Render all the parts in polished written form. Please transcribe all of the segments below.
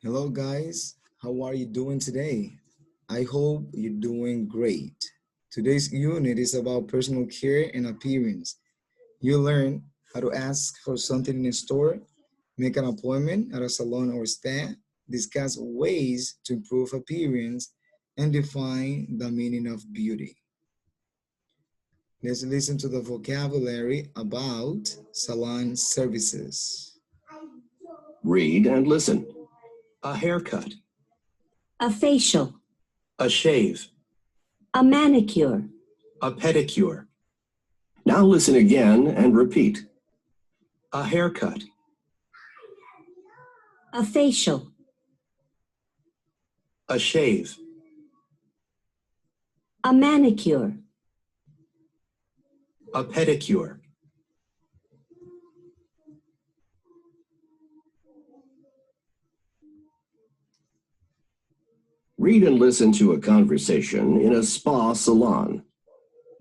Hello, guys. How are you doing today? I hope you're doing great. Today's unit is about personal care and appearance. You'll learn how to ask for something in a store, make an appointment at a salon or spa, discuss ways to improve appearance, and define the meaning of beauty. Let's listen to the vocabulary about salon services. Read and listen. A haircut, A facial, a shave, a manicure, a pedicure. Now listen again and repeat. A haircut, a facial, a shave, a manicure, a pedicure. Read and listen to a conversation in a spa salon.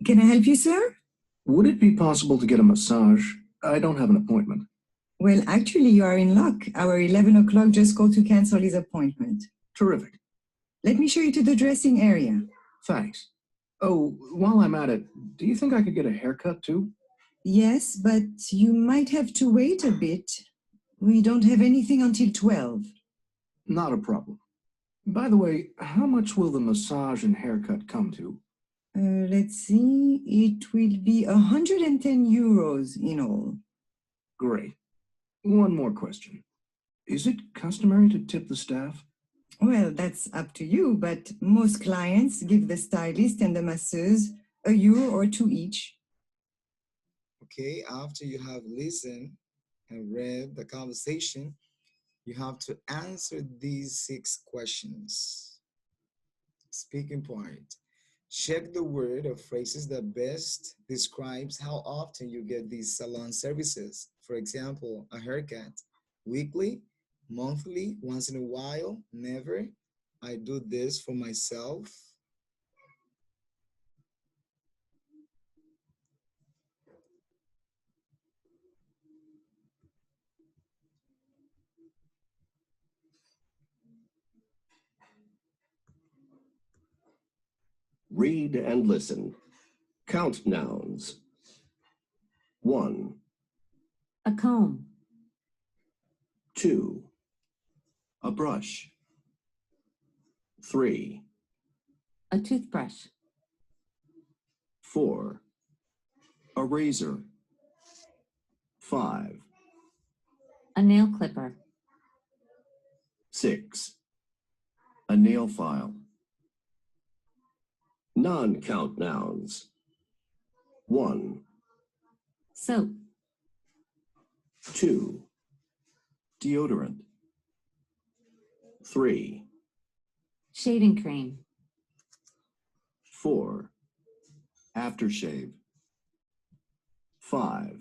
Can I help you, sir? Would it be possible to get a massage? I don't have an appointment. Well, actually, you are in luck. Our 11 o'clock just called to cancel his appointment. Terrific. Let me show you to the dressing area. Thanks. Oh, while I'm at it, do you think I could get a haircut too? Yes, but you might have to wait a bit. We don't have anything until 12. Not a problem. By the way, how much will the massage and haircut come to? Let's see. It will be 110 euros in all. Great. One more question. Is it customary to tip the staff? Well, that's up to you, but most clients give the stylist and the masseuse €1 or 2 each. Okay, after you have listened and read the conversation, you have to answer these 6 questions. Speaking part. Check the word or phrases that best describes how often you get these salon services. For example, a haircut. Weekly, monthly, once in a while, never. I do this for myself. Read and listen. Count nouns. 1, a comb, 2, A brush. 3, a toothbrush, 4, A razor. 5, a nail clipper, 6. A nail file. Non-count nouns. 1, soap, 2, Deodorant. 3, shaving cream, 4, Aftershave. 5,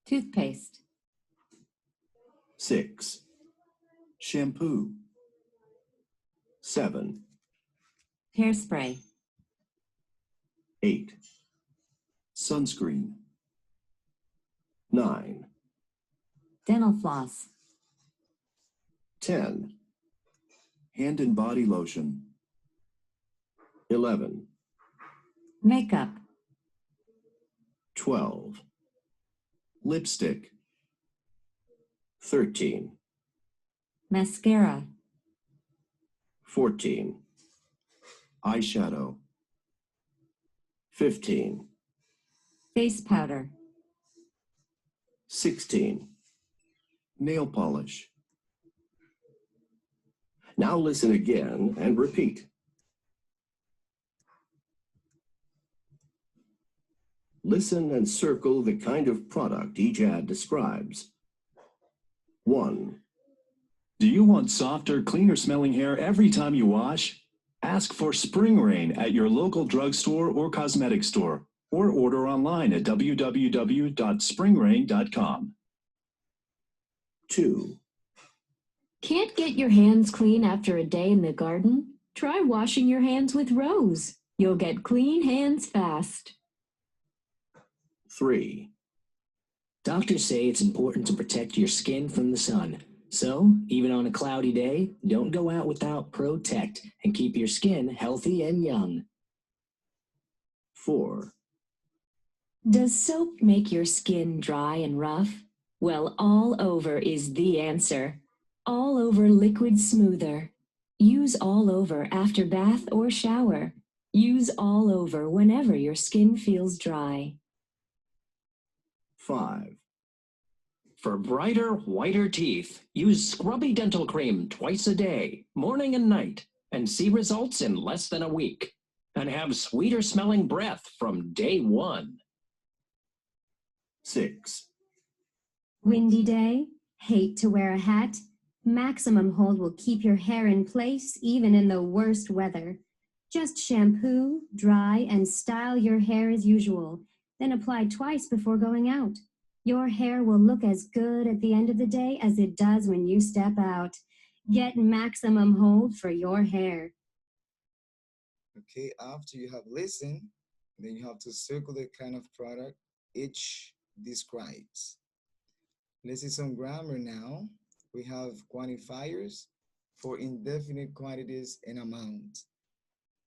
toothpaste, 6, Shampoo. 7, hairspray, 8, Sunscreen. 9, dental floss, 10, Hand and body lotion. 11, makeup, 12, Lipstick. 13, mascara, 14, Eyeshadow. 15, face powder, 16. Nail polish. Now listen again and repeat. Listen and circle the kind of product each ad describes. 1, Do you want softer, cleaner smelling hair every time you wash? Ask for Spring Rain at your local drugstore or cosmetic store, or order online at www.springrain.com. 2, Can't get your hands clean after a day in the garden? Try washing your hands with Rose. You'll get clean hands fast. 3, Doctors say it's important to protect your skin from the sun. So, even on a cloudy day, don't go out without Protect and keep your skin healthy and young. 4. Does soap make your skin dry and rough? Well, All Over is the answer. All Over Liquid Smoother. Use All Over after bath or shower. Use All Over whenever your skin feels dry. 5. For brighter, whiter teeth, use Scrubby Dental Cream twice a day, morning and night, and see results in less than a week. And have sweeter smelling breath from day one. 6. Windy day? Hate to wear a hat? Maximum Hold will keep your hair in place even in the worst weather. Just shampoo, dry, and style your hair as usual, then apply twice before going out. Your hair will look as good at the end of the day as it does when you step out. Get Maximum Hold for your hair. Okay, after you have listened, then you have to circle the kind of product each describes. Let's see some grammar now. We have quantifiers for indefinite quantities and amount.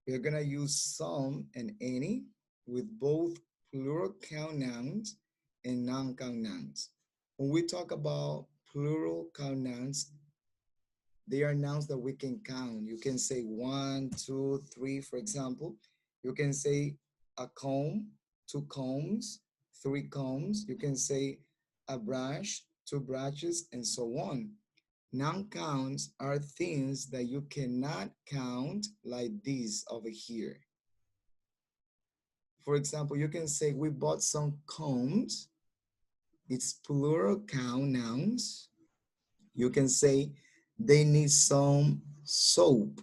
We're gonna use some and any with both plural count nouns and non-count nouns. When we talk about plural count nouns, they are nouns that we can count. You can say 1, 2, 3, for example. You can say a comb, 2 combs, 3 combs. You can say a brush, 2 brushes, and so on. Non-counts are things that you cannot count like this over here. For example, you can say we bought some combs. It's plural count nouns. You can say they need some soap,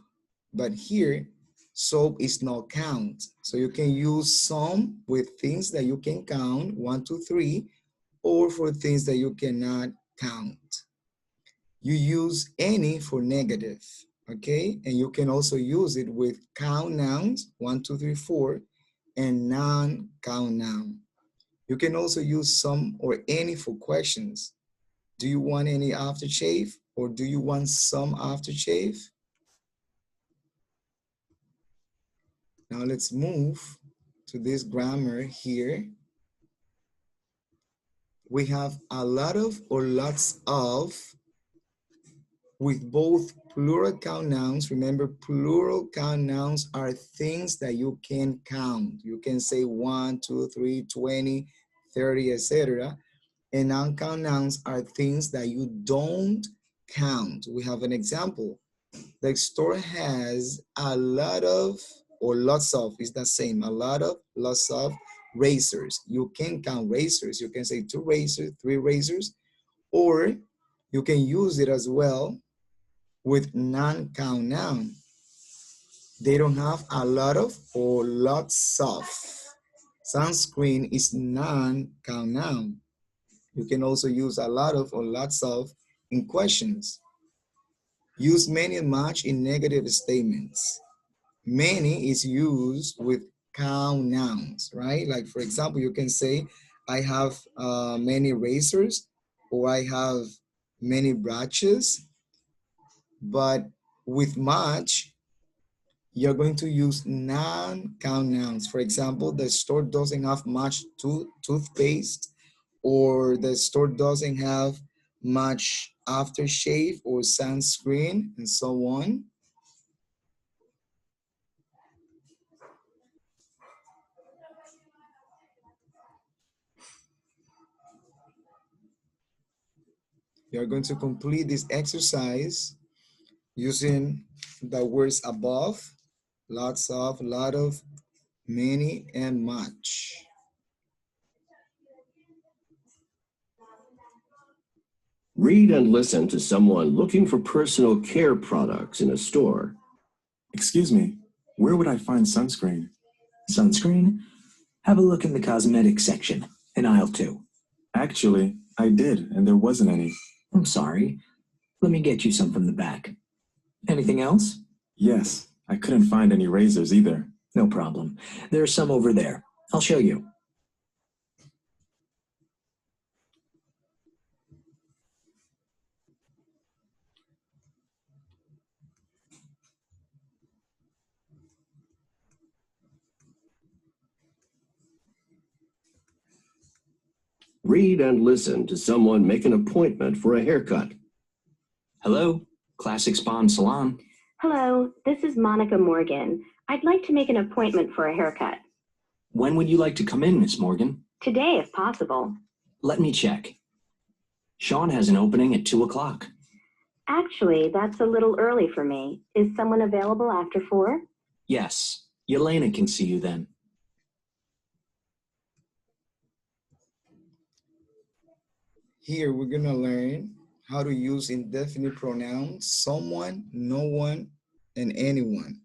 but here soap is not count. So you can use some with things that you can count, 1, 2, 3, or for things that you cannot count. You use any for negative, okay? And you can also use it with count nouns, 1, 2, 3, 4, and non-count noun. You can also use some or any for questions. Do you want any aftershave, or do you want some aftershave? Now let's move to this grammar here. We have a lot of or lots of with both plural count nouns. Remember, plural count nouns are things that you can count. You can say 1, 2, 3, 20, 30, etc. And non-count nouns are things that you don't count. We have an example. The store has a lot of, or lots of, is the same, a lot of, lots of razors. You can count razors. You can say 2 razors, 3 razors, or you can use it as well with non-count noun. They don't have a lot of or lots of. Sunscreen is non-count noun. You can also use a lot of or lots of in questions. Use many and much in negative statements. Many is used with count nouns, right? Like for example, you can say, I have many razors, or I have many brushes. But with much, you're going to use non-count nouns. For example, the store doesn't have much toothpaste, or the store doesn't have much aftershave or sunscreen, and so on. You're going to complete this exercise using the words above, lots of, lot of, many, and much. Read and listen to someone looking for personal care products in a store. Excuse me, where would I find sunscreen? Sunscreen? Have a look in the cosmetics section, in aisle 2. Actually, I did, and there wasn't any. I'm sorry. Let me get you some from the back. Anything else? Yes, I couldn't find any razors either. No problem. There's some over there. I'll show you. Read and listen to someone make an appointment for a haircut. Hello, Classic Spa and Salon. Hello, this is Monica Morgan. I'd like to make an appointment for a haircut. When would you like to come in, Miss Morgan? Today, if possible. Let me check. Sean has an opening at 2 o'clock. Actually, that's a little early for me. Is someone available after 4? Yes, Yelena can see you then. Here we're gonna learn how to use indefinite pronouns, someone, no one, and anyone.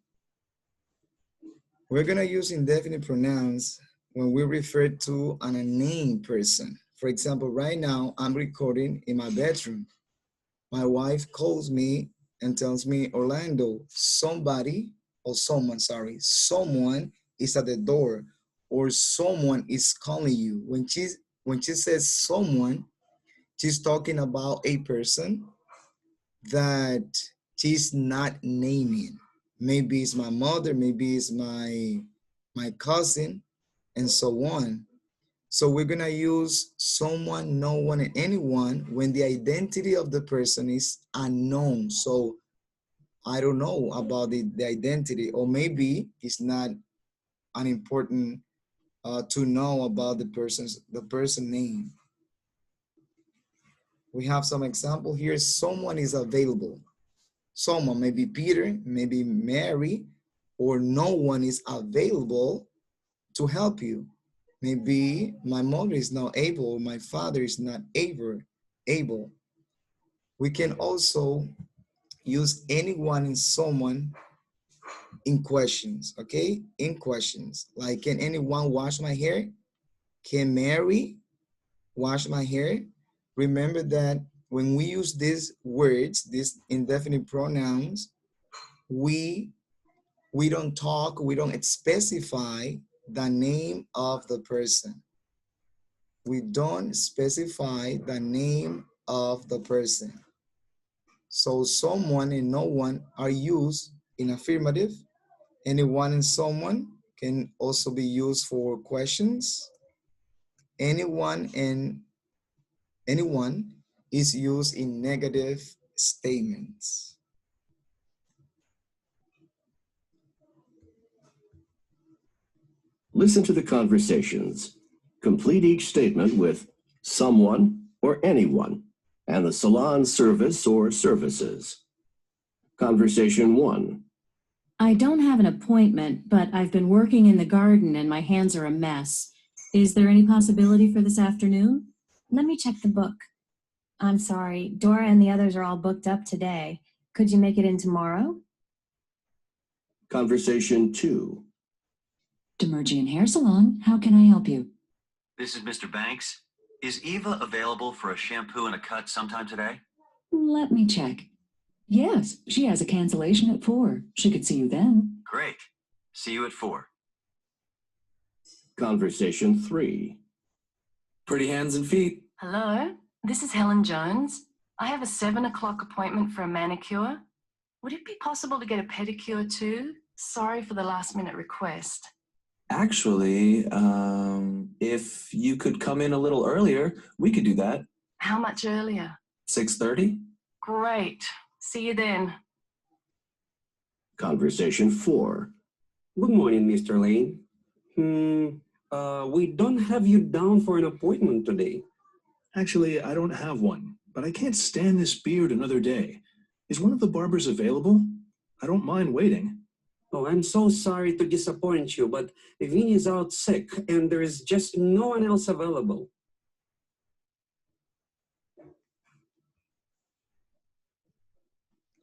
We're gonna use indefinite pronouns when we refer to an unnamed person. For example, right now I'm recording in my bedroom. My wife calls me and tells me, Orlando, someone is at the door, or someone is calling you. When she says someone, she's talking about a person that she's not naming. Maybe it's my mother, maybe it's my cousin, and so on. So we're gonna use someone, no one, and anyone when the identity of the person is unknown. So I don't know about the identity, or maybe it's not unimportant to know about the person name. We have some example here. Someone is available. Someone, maybe Peter, maybe Mary, or no one is available to help you. Maybe my mother is not able, or my father is not able. We can also use anyone and someone in questions, okay? In questions, like, can anyone wash my hair? Can Mary wash my hair? Remember that when we use these words, these indefinite pronouns, we don't talk, we don't specify the name of the person. We don't specify the name of the person. So someone and no one are used in affirmative. Anyone and someone can also be used for questions. Anyone and anyone is used in negative statements. Listen to the conversations. Complete each statement with someone or anyone and the salon service or services. Conversation 1. I don't have an appointment, but I've been working in the garden and my hands are a mess. Is there any possibility for this afternoon? Let me check the book. I'm sorry, Dora and the others are all booked up today. Could you make it in tomorrow? Conversation 2. Demergian Hair Salon, how can I help you? This is Mr. Banks. Is Eva available for a shampoo and a cut sometime today? Let me check. Yes, she has a cancellation at 4. She could see you then. Great. See you at 4. Conversation 3. Pretty hands and feet. Hello, this is Helen Jones. I have a 7 o'clock appointment for a manicure. Would it be possible to get a pedicure too? Sorry for the last minute request. Actually, if you could come in a little earlier, we could do that. How much earlier? 6:30? Great. See you then. Conversation 4. Good morning, Mr. Lane. We don't have you down for an appointment today. Actually, I don't have one, but I can't stand this beard another day. Is one of the barbers available? I don't mind waiting. Oh, I'm so sorry to disappoint you, but Vinny is out sick and there is just no one else available.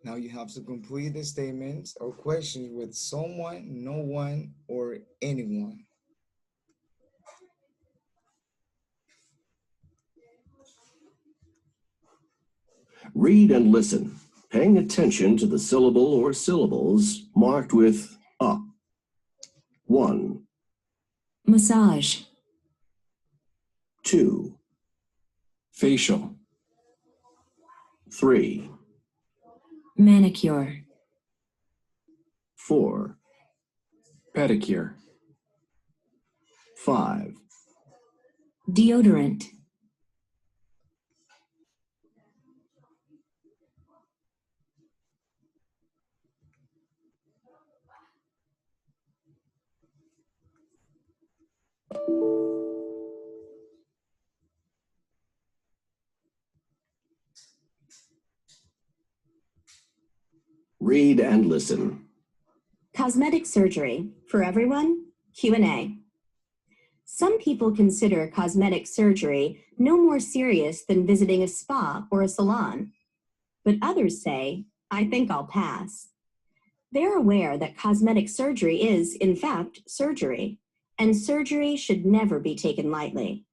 Now you have to complete the statements or questions with someone, no one, or anyone. Read and listen, paying attention to the syllable or syllables marked with a. 1. Massage. 2. Facial. 3. Manicure. 4. Pedicure. 5. Deodorant. Read and listen. Cosmetic surgery, for everyone, Q&A. Some people consider cosmetic surgery no more serious than visiting a spa or a salon. But others say, I think I'll pass. They're aware that cosmetic surgery is, in fact, surgery, and surgery should never be taken lightly.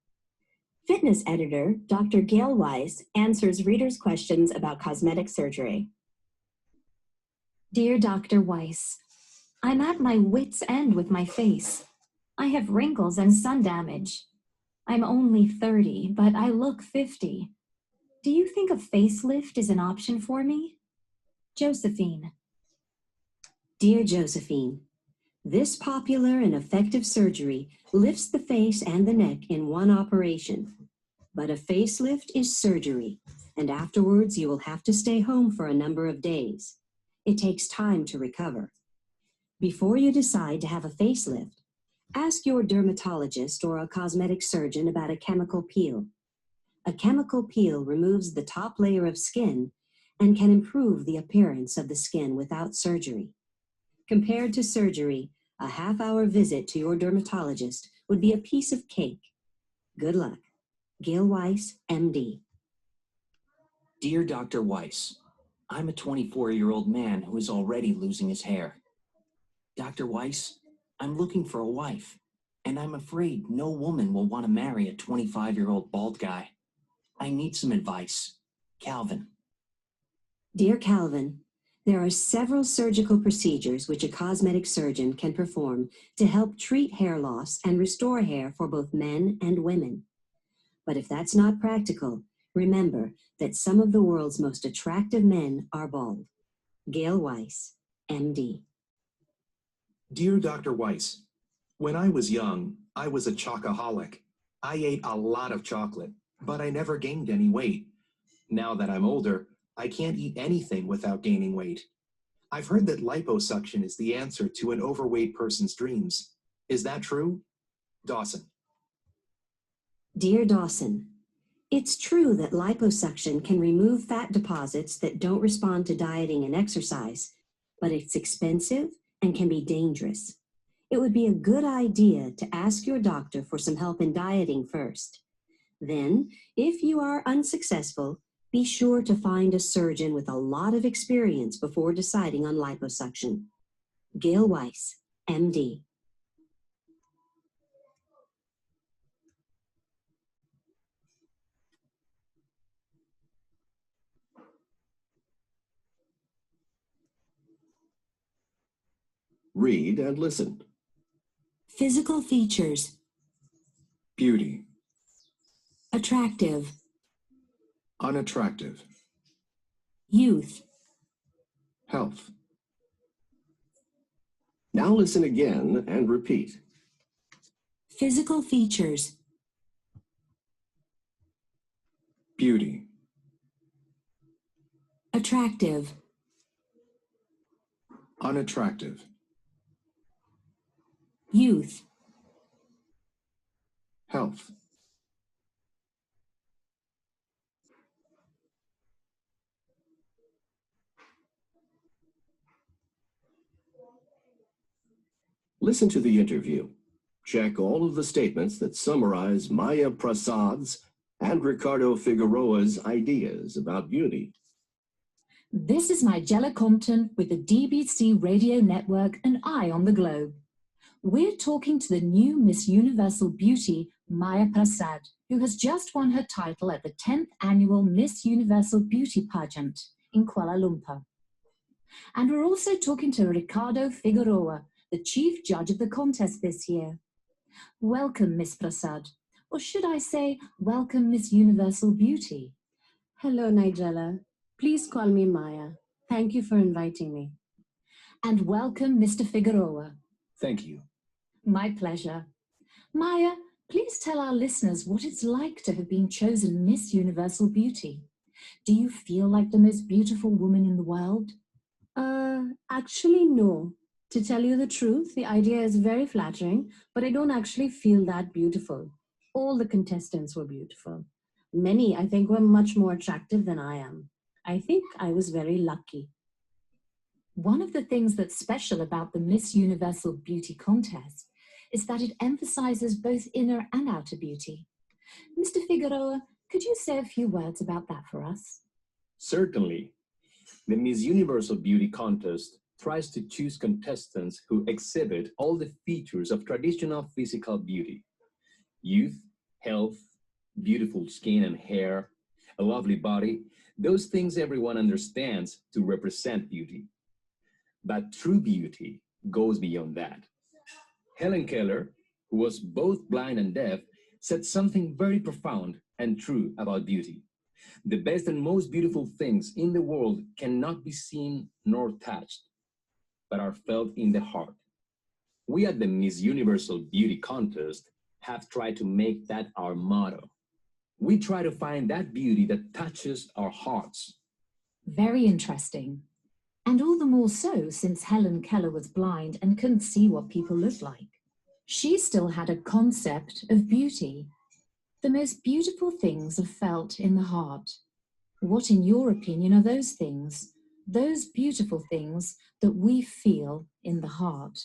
Fitness editor Dr. Gail Weiss answers readers' questions about cosmetic surgery. Dear Dr. Weiss, I'm at my wit's end with my face. I have wrinkles and sun damage. I'm only 30, but I look 50. Do you think a facelift is an option for me? Josephine. Dear Josephine, this popular and effective surgery lifts the face and the neck in one operation. But a facelift is surgery, and afterwards you will have to stay home for a number of days. It takes time to recover. Before you decide to have a facelift, ask your dermatologist or a cosmetic surgeon about a chemical peel. A chemical peel removes the top layer of skin and can improve the appearance of the skin without surgery. Compared to surgery, a half-hour visit to your dermatologist would be a piece of cake. Good luck. Gail Weiss, MD. Dear Dr. Weiss, I'm a 24-year-old man who is already losing his hair. Dr. Weiss, I'm looking for a wife, and I'm afraid no woman will want to marry a 25-year-old bald guy. I need some advice. Calvin. Dear Calvin, there are several surgical procedures which a cosmetic surgeon can perform to help treat hair loss and restore hair for both men and women. But if that's not practical, remember that some of the world's most attractive men are bald. Gail Weiss, MD. Dear Dr. Weiss, when I was young, I was a chocoholic. I ate a lot of chocolate, but I never gained any weight. Now that I'm older, I can't eat anything without gaining weight. I've heard that liposuction is the answer to an overweight person's dreams. Is that true? Dawson. Dear Dawson, it's true that liposuction can remove fat deposits that don't respond to dieting and exercise, but it's expensive and can be dangerous. It would be a good idea to ask your doctor for some help in dieting first. Then, if you are unsuccessful, be sure to find a surgeon with a lot of experience before deciding on liposuction. Gail Weiss, MD. Read and listen. Physical features. Beauty. Attractive. Unattractive. Youth. Health. Now listen again and repeat. Physical features. Beauty. Attractive. Unattractive. Youth. Health. Listen to the interview. Check all of the statements that summarize Maya Prasad's and Ricardo Figueroa's ideas about beauty. This is Nigella Compton with the DBC Radio Network and Eye on the Globe. We're talking to the new Miss Universal Beauty, Maya Prasad, who has just won her title at the 10th Annual Miss Universal Beauty Pageant in Kuala Lumpur. And we're also talking to Ricardo Figueroa, the chief judge of the contest this year. Welcome, Miss Prasad. Or should I say, welcome, Miss Universal Beauty. Hello, Nigella. Please call me Maya. Thank you for inviting me. And welcome, Mr. Figueroa. Thank you. My pleasure. Maya, please tell our listeners what it's like to have been chosen Miss Universal Beauty. Do you feel like the most beautiful woman in the world? Actually, no. To tell you the truth, the idea is very flattering, but I don't actually feel that beautiful. All the contestants were beautiful. Many, I think, were much more attractive than I am. I think I was very lucky. One of the things that's special about the Miss Universal Beauty Contest is that it emphasizes both inner and outer beauty. Mr. Figueroa, could you say a few words about that for us? Certainly. The Miss Universal Beauty Contest tries to choose contestants who exhibit all the features of traditional physical beauty: youth, health, beautiful skin and hair, a lovely body, those things everyone understands to represent beauty. But true beauty goes beyond that. Helen Keller, who was both blind and deaf, said something very profound and true about beauty. The best and most beautiful things in the world cannot be seen nor touched, but are felt in the heart. We at the Miss Universal Beauty Contest have tried to make that our motto. We try to find that beauty that touches our hearts. Very interesting. And all the more so since Helen Keller was blind and couldn't see what people looked like. She still had a concept of beauty. The most beautiful things are felt in the heart. What, in your opinion, are those things? Those beautiful things that we feel in the heart?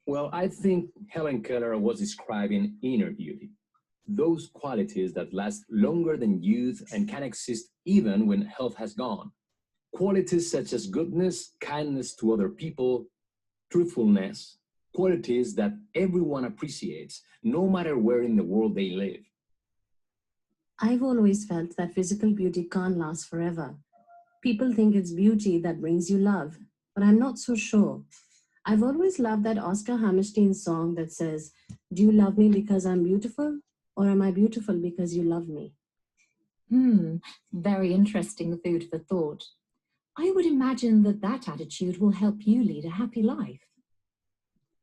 Well, I think Helen Keller was describing inner beauty. Those qualities that last longer than youth and can exist even when health has gone. Qualities such as goodness, kindness to other people, truthfulness, qualities that everyone appreciates, no matter where in the world they live. I've always felt that physical beauty can't last forever. People think it's beauty that brings you love, but I'm not so sure. I've always loved that Oscar Hammerstein song that says, "Do you love me because I'm beautiful, or am I beautiful because you love me?" Very interesting food for thought. I would imagine that that attitude will help you lead a happy life.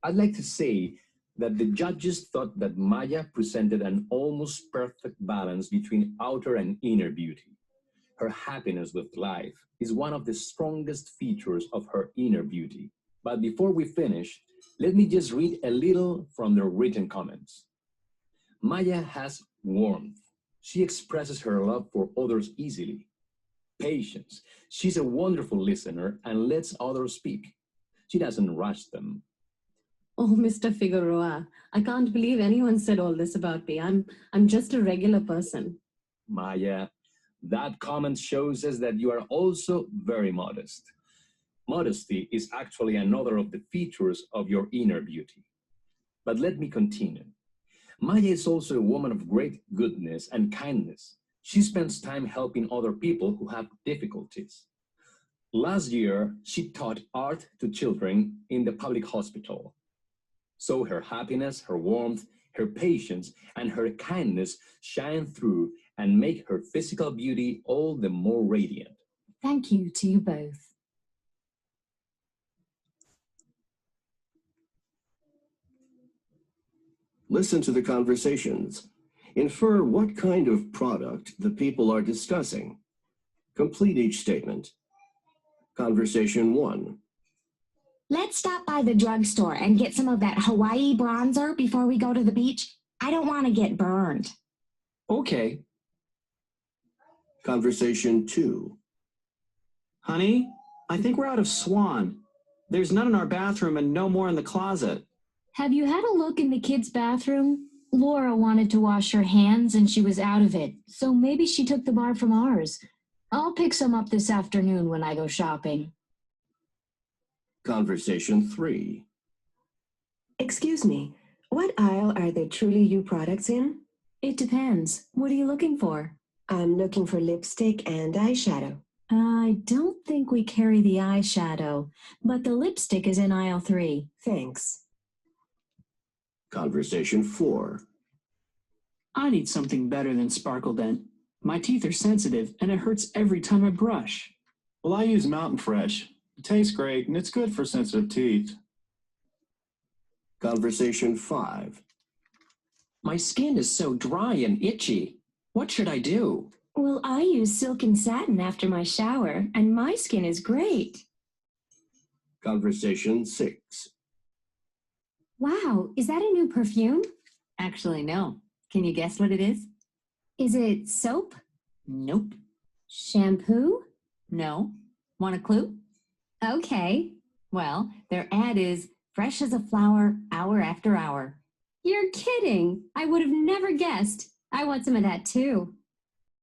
I'd like to say that the judges thought that Maya presented an almost perfect balance between outer and inner beauty. Her happiness with life is one of the strongest features of her inner beauty. But before we finish, let me just read a little from the written comments. Maya has warmth. She expresses her love for others easily. Patience. She's a wonderful listener and lets others speak. She doesn't rush them. Oh, Mr. Figueroa, I can't believe anyone said all this about me. I'm just a regular person. Maya, that comment shows us that you are also very modest. Modesty is actually another of the features of your inner beauty. But let me continue. Maya is also a woman of great goodness and kindness. She spends time helping other people who have difficulties. Last year, she taught art to children in the public hospital. So her happiness, her warmth, her patience, and her kindness shine through and make her physical beauty all the more radiant. Thank you to you both. Listen to the conversations. Infer what kind of product the people are discussing. Complete each statement. Conversation 1. Let's stop by the drugstore and get some of that Hawaii bronzer before we go to the beach. I don't want to get burned. Okay. Conversation 2. Honey, I think we're out of Swan. There's none in our bathroom and no more in the closet. Have you had a look in the kids' bathroom? Laura wanted to wash her hands and she was out of it, so maybe she took the bar from ours. I'll pick some up this afternoon when I go shopping. Conversation 3. Excuse me, what aisle are the Truly You products in? It depends. What are you looking for? I'm looking for lipstick and eyeshadow. I don't think we carry the eyeshadow, but the lipstick is in aisle 3. Thanks. Conversation 4. I need something better than Sparkle Dent. My teeth are sensitive and it hurts every time I brush. Well, I use Mountain Fresh. It tastes great and it's good for sensitive teeth. Conversation 5. My skin is so dry and itchy. What should I do? Well, I use silk and satin after my shower, and my skin is great. Conversation 6. Wow, is that a new perfume? Actually, no. Can you guess what it is? Is it soap? Nope. Shampoo? No. Want a clue? Okay. Well, their ad is fresh as a flower, hour after hour. You're kidding. I would have never guessed. I want some of that too.